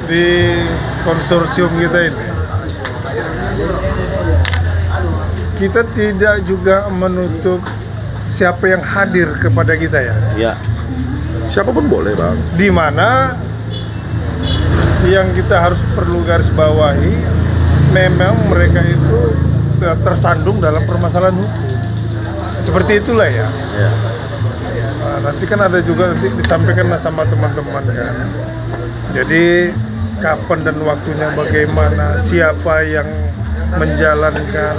di konsorsium kita ini, kita tidak juga menutup siapa yang hadir kepada kita ya. Ya. Siapapun boleh, Bang. Di mana yang kita harus perlu garis bawahi, memang mereka itu tersandung dalam permasalahan hukum. Seperti itulah ya. Ya. Nah, nanti kan ada juga nanti disampaikan sama teman-teman kan. Jadi kapan dan waktunya bagaimana, siapa yang menjalankan,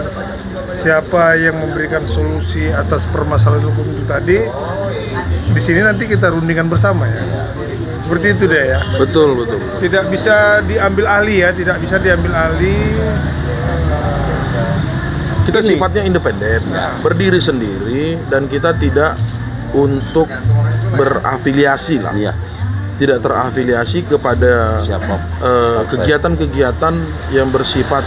siapa yang memberikan solusi atas permasalahan hukum itu tadi, di sini nanti kita rundingkan bersama ya. Seperti itu deh ya. Betul. Tidak bisa diambil alih ya, tidak bisa diambil alih. Kita sifatnya independen, berdiri sendiri, dan kita tidak untuk berafiliasi lah. Iya. Tidak terafiliasi kepada kegiatan-kegiatan yang bersifat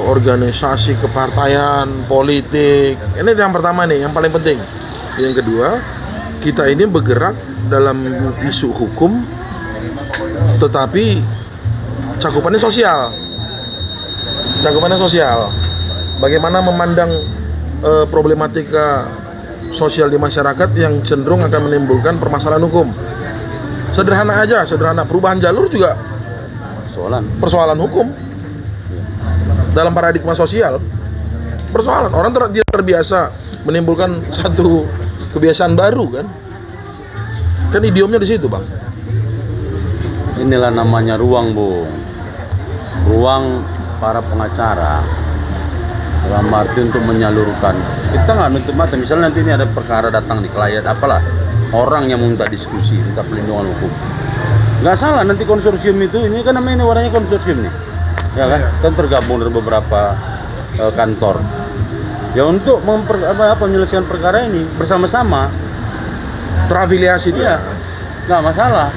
organisasi kepartaian, politik. Ini yang pertama nih, yang paling penting. Yang kedua, kita ini bergerak dalam isu hukum, tetapi cakupannya sosial. Bagaimana memandang problematika sosial di masyarakat yang cenderung akan menimbulkan permasalahan hukum. Sederhana aja, perubahan jalur juga persoalan hukum. Dalam paradigma sosial, persoalan orang tidak terbiasa menimbulkan satu kebiasaan baru kan idiomnya di situ, Bang. Inilah namanya ruang, Bu. Ruang para pengacara dalam arti untuk menyalurkan. Kita nggak nutup mata, misalnya nanti ini ada perkara datang di klien, apalah, orang yang minta diskusi, minta perlindungan hukum, nggak salah. Nanti konsorsium itu, ini kan namanya, ini warnanya konsorsium nih, ya kan? Kan tergabung dari beberapa kantor ya untuk menyelesaikan perkara ini bersama-sama, Terafiliasi dia. nggak masalah.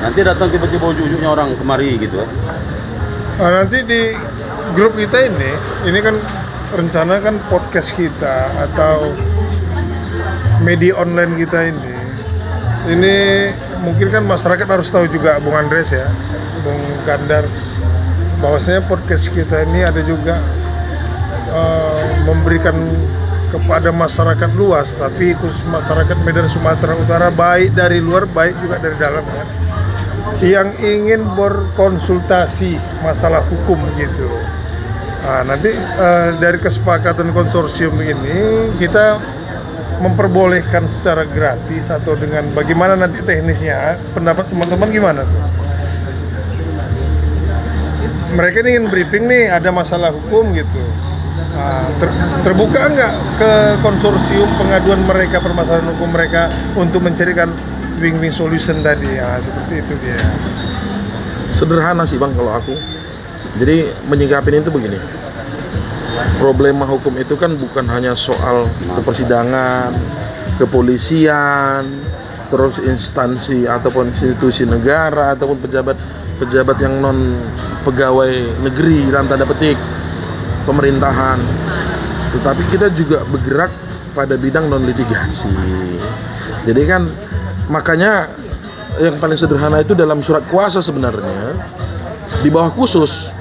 Nanti datang tiba-tiba ujung-ujungnya orang kemari gitu. Nah, nanti di grup kita ini kan rencana kan podcast kita atau media online kita ini mungkin kan masyarakat harus tahu juga, Bung Andres ya, Bung Gandar, bahwasanya podcast kita ini ada juga memberikan kepada masyarakat luas, tapi khusus masyarakat Medan Sumatera Utara, baik dari luar baik juga dari dalam kan, yang ingin berkonsultasi masalah hukum gitu. Nah, nanti dari kesepakatan konsorsium ini kita memperbolehkan secara gratis atau dengan bagaimana nanti teknisnya, pendapat teman-teman gimana tuh? Mereka ingin briefing nih, ada masalah hukum gitu. Nah, terbuka nggak ke konsorsium pengaduan mereka, permasalahan hukum mereka untuk mencarikan win-win solution tadi ya, seperti itu dia. Sederhana sih, Bang, kalau aku. Jadi menyikapi itu begini. Problema hukum itu kan bukan hanya soal kepersidangan, kepolisian, terus instansi ataupun institusi negara ataupun pejabat yang non pegawai negeri dalam tanda petik, pemerintahan. Tetapi kita juga bergerak pada bidang non litigasi. Jadi kan makanya yang paling sederhana itu dalam surat kuasa sebenarnya di bawah khusus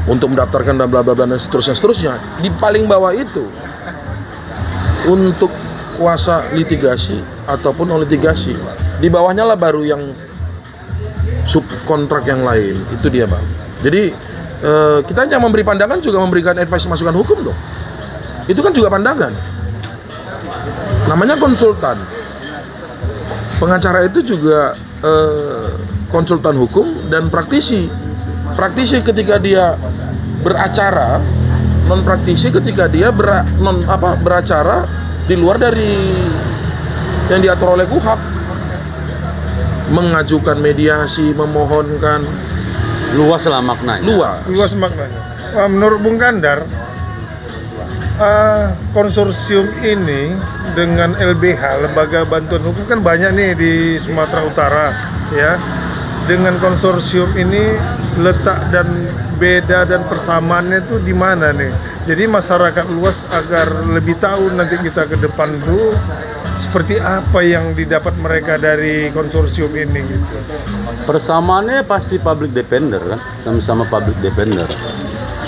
untuk mendaftarkan dan bla bla bla dan seterusnya di paling bawah itu untuk kuasa litigasi ataupun non litigasi, di bawahnya lah baru yang subkontrak yang lain. Itu dia, Bang. Jadi kita hanya memberi pandangan, juga memberikan advice masukan hukum dong. Itu kan juga pandangan, namanya konsultan. Pengacara itu juga konsultan hukum dan praktisi ketika dia beracara, non praktisi ketika dia beracara di luar dari yang diatur oleh KUHP, mengajukan mediasi, memohonkan. Luas lah maknanya. Luas maknanya. Menurut Bung Gandar, konsorsium ini dengan LBH, Lembaga Bantuan Hukum, kan banyak nih di Sumatera Utara ya. Dengan konsorsium ini letak dan beda dan persamaannya itu di mana nih? Jadi masyarakat luas agar lebih tahu nanti kita ke depan tuh seperti apa yang didapat mereka dari konsorsium ini gitu. Persamaannya pasti public defender kan, sama-sama public defender.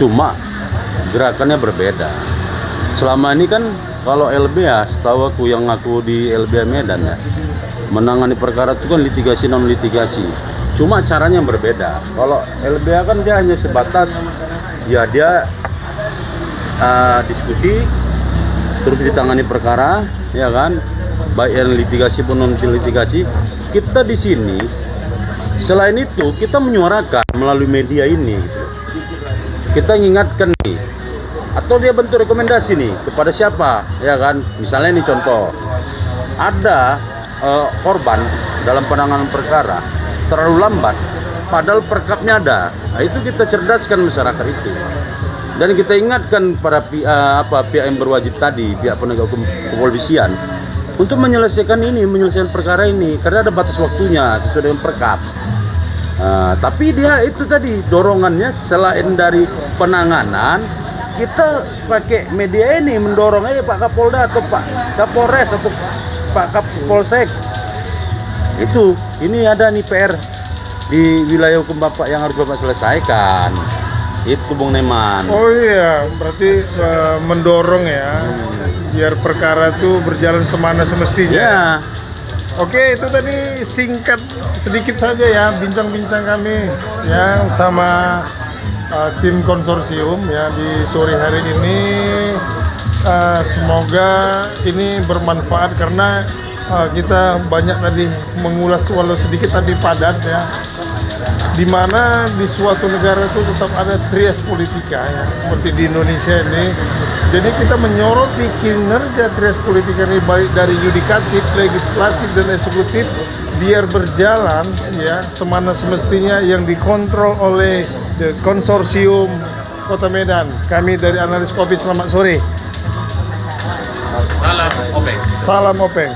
Cuma gerakannya berbeda. Selama ini kan kalau LBH, setahu aku yang aku di LBH Medan ya, menangani perkara itu kan litigasi non litigasi. Cuma caranya yang berbeda. Kalau LBH kan dia hanya sebatas ya dia diskusi terus ditangani perkara, ya kan, baik yang litigasi pun non litigasi. Kita di sini selain itu kita menyuarakan melalui media ini gitu. Kita mengingatkan nih, atau dia bentuk rekomendasi nih kepada siapa, ya kan, misalnya ini contoh ada korban dalam penanganan perkara terlalu lambat padahal perkapnya ada. Nah, itu kita cerdaskan masyarakat itu. Dan kita ingatkan para pihak yang berwajib tadi, pihak penegak hukum kepolisian, untuk menyelesaikan perkara ini, karena ada batas waktunya sesuai dengan perkap. Tapi dia itu tadi dorongannya selain dari penanganan, kita pakai media ini mendorong Pak Kapolda atau Pak Kapolres atau Pak Kapolsek. Ini ada nih PR di wilayah hukum Bapak yang harus Bapak selesaikan. Itu Bung Neman. Oh iya, berarti mendorong ya, biar perkara itu berjalan semana semestinya. Ya. Oke, itu tadi singkat sedikit saja ya bincang-bincang kami ya sama tim konsorsium ya di sore hari ini. Semoga ini bermanfaat karena kita banyak tadi mengulas walau sedikit tapi padat ya. Di mana di suatu negara itu tetap ada trias politika ya, seperti di Indonesia ini. Jadi kita menyoroti kinerja trias politika ini baik dari yudikatif, legislatif dan eksekutif biar berjalan ya semana semestinya yang dikontrol oleh konsorsium Kota Medan. Kami dari Analis Kopi, selamat sore. Salam Openg. Salam Openg.